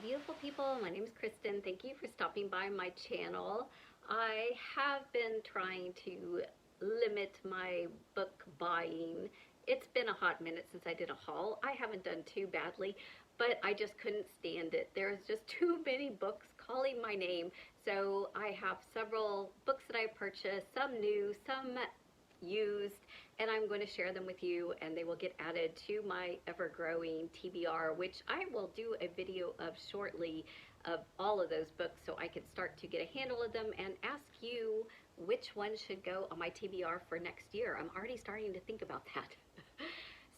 beautiful people. My name is Kristen. Thank you for stopping by my channel. I have been trying to limit my book buying. It's been a hot minute since I did a haul. I haven't done too badly, but I just couldn't stand it. There's just too many books calling my name. So I have several books that I purchased, some new, some used, and I'm going to share them with you, and they will get added to my ever-growing TBR, which I will do a video of shortly of all of those books so I can start to get a handle of them and ask you which one should go on my TBR for next year. I'm already starting to think about that.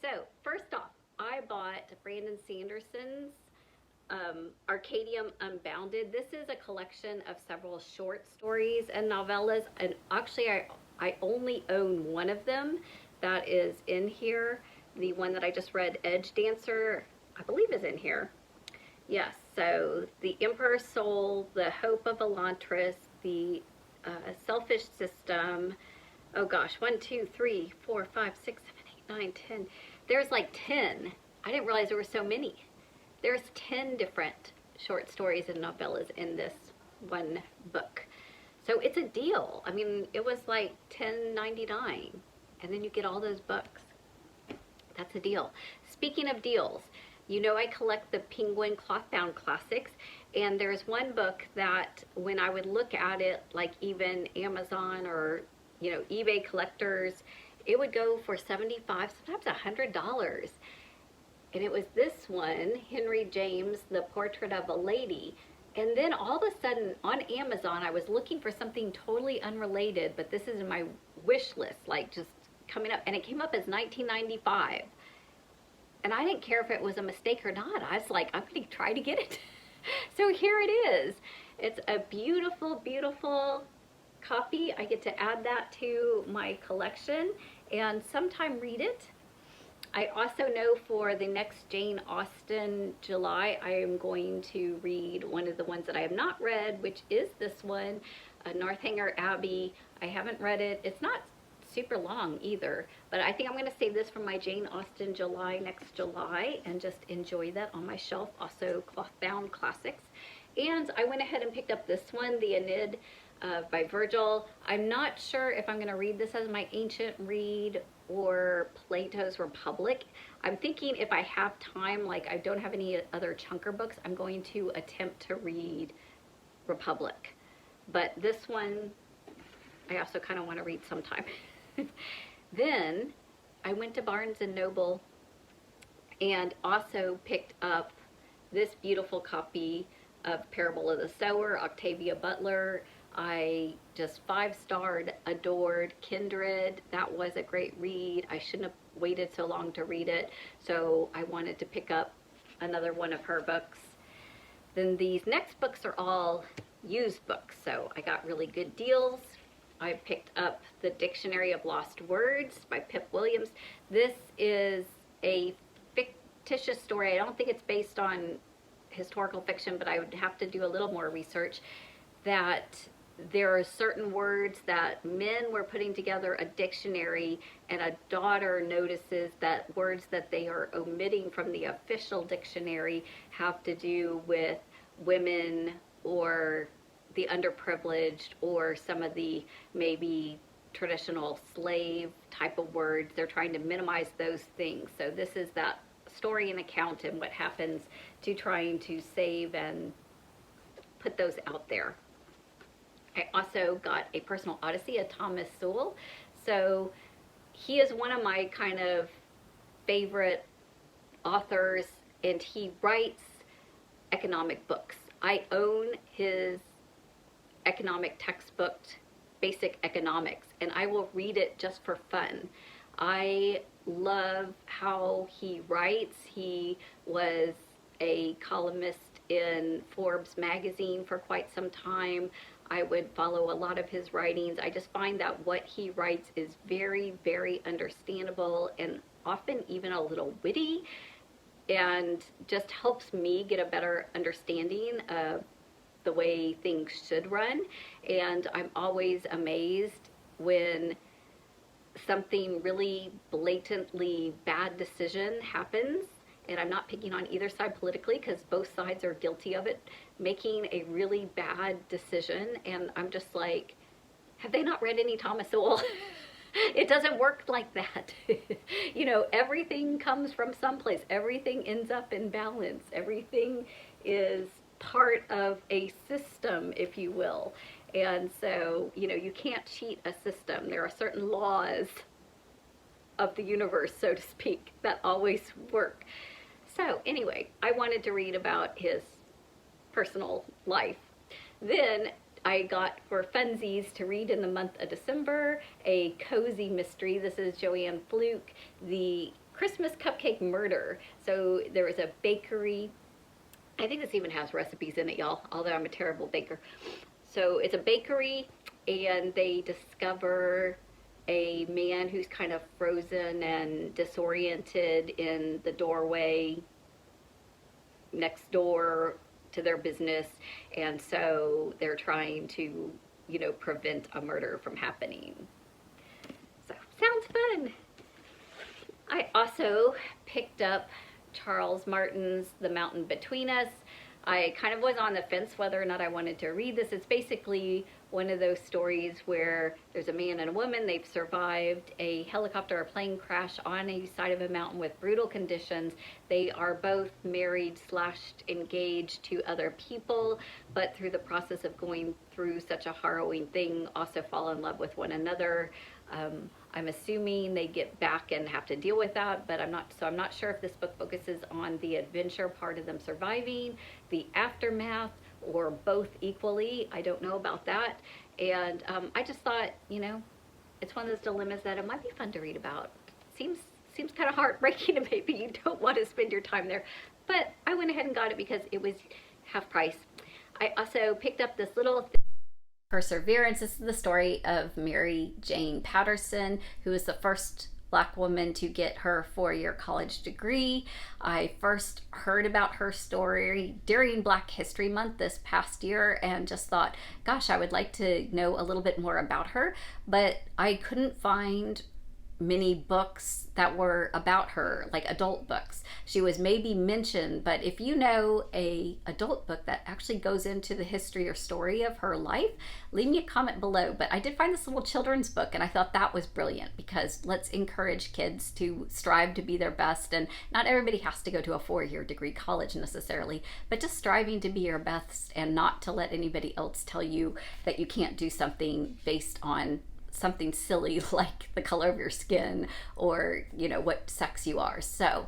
So first off, I bought Brandon Sanderson's Arcadium Unbounded. This is a collection of several short stories and novellas, and actually I only own one of them that is in here. The one that I just read, Edge Dancer, I believe is in here. Yes, so The Emperor's Soul, The Hope of Elantris, The Selfish System. Oh gosh, 1, 2, 3, 4, 5, 6, 7, 8, 9, 10. There's like 10. I didn't realize there were so many. There's 10 different short stories and novellas in this one book. So it's a deal. I mean, it was like $10.99, and then you get all those books. That's a deal. Speaking of deals, you know I collect the Penguin cloth-bound classics, and there's one book that when I would look at it, like even Amazon or, you know, eBay collectors, it would go for $75, sometimes $100. And it was this one, Henry James, The Portrait of a Lady. And then all of a sudden on Amazon, I was looking for something totally unrelated, but this is in my wish list, like just coming up, and it came up as $19.95. And I didn't care if it was a mistake or not. I was like, I'm going to try to get it. So here it is. It's a beautiful, beautiful copy. I get to add that to my collection and sometime read it. I also know for the next Jane Austen July, I am going to read one of the ones that I have not read, which is this one, Northanger Abbey. I haven't read it. It's not super long either, but I think I'm going to save this for my Jane Austen July next July and just enjoy that on my shelf. Also cloth-bound classics. And I went ahead and picked up this one, the Aeneid by Virgil. I'm not sure if I'm going to read this as my ancient read or Plato's Republic. I'm thinking if I have time, like I don't have any other chunker books, I'm going to attempt to read Republic. But this one, I also kind of want to read sometime. Then I went to Barnes and Noble and also picked up this beautiful copy of Parable of the Sower, Octavia Butler. I just 5-starred, adored Kindred. That was a great read. I shouldn't have waited so long to read it, so I wanted to pick up another one of her books. Then these next books are all used books, so I got really good deals. I picked up The Dictionary of Lost Words by Pip Williams. This is a fictitious story. I don't think it's based on historical fiction, but I would have to do a little more research. That there are certain words that men were putting together a dictionary, and a daughter notices that words that they are omitting from the official dictionary have to do with women or the underprivileged or some of the maybe traditional slave type of words. They're trying to minimize those things. So this is that story and account and what happens to trying to save and put those out there. I also got a personal Odessey of Thomas Sewell. So he is one of my kind of favorite authors, and he writes economic books. I own his economic textbook, Basic Economics, and I will read it just for fun. I love how he writes. He was a columnist in Forbes magazine for quite some time. I would follow a lot of his writings. I just find that what he writes is very, very understandable and often even a little witty, and just helps me get a better understanding of the way things should run. And I'm always amazed when something really blatantly bad decision happens and I'm not picking on either side politically because both sides are guilty of it, making a really bad decision. And I'm just like, have they not read any Thomas Sowell? It doesn't work like that. You know, everything comes from someplace. Everything ends up in balance. Everything is part of a system, if you will. And so, you know, you can't cheat a system. There are certain laws of the universe, so to speak, that always work. So anyway, I wanted to read about his personal life. Then I got for funsies to read in the month of December a cozy mystery. This is Joanne Fluke, The Christmas Cupcake Murder. So there was a bakery. I think this even has recipes in it, y'all, although I'm a terrible baker. So it's a bakery, and they discover a man who's kind of frozen and disoriented in the doorway next door to their business, and so they're trying to, you know, prevent a murder from happening. So, sounds fun. I also picked up Charles Martin's The Mountain Between Us. I kind of was on the fence whether or not I wanted to read this. It's basically one of those stories where there's a man and a woman. They've survived a helicopter or plane crash on a side of a mountain with brutal conditions. They are both married / engaged to other people, but through the process of going through such a harrowing thing, also fall in love with one another. I'm assuming they get back and have to deal with that, but I'm not sure if this book focuses on the adventure part of them surviving, the aftermath, or both equally. I don't know about that. And I just thought, you know, it's one of those dilemmas that it might be fun to read about. Seems kind of heartbreaking, and maybe you don't want to spend your time there. But I went ahead and got it because it was half price. I also picked up this little Perseverance. This is the story of Mary Jane Patterson, who is the first Black woman to get her 4-year college degree. I first heard about her story during Black History Month this past year and just thought, gosh, I would like to know a little bit more about her, but I couldn't find many books that were about her, like adult books. She was maybe mentioned, but if you know a adult book that actually goes into the history or story of her life, leave me a comment below. But I did find this little children's book, and I thought that was brilliant, because let's encourage kids to strive to be their best. And not everybody has to go to a 4-year degree college necessarily, but just striving to be your best and not to let anybody else tell you that you can't do something based on something silly like the color of your skin or, you know, what sex you are. So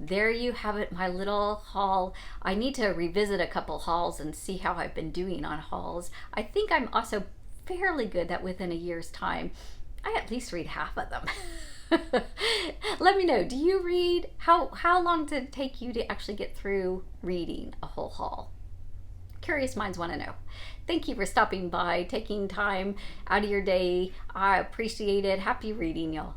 there you have it, my little haul. I need to revisit a couple hauls and see how I've been doing on hauls. I think I'm also fairly good that within a year's time, I at least read half of them. Let me know, do you read? How long did it take you to actually get through reading a whole haul? Curious minds want to know. Thank you for stopping by, taking time out of your day. I appreciate it. Happy reading, y'all.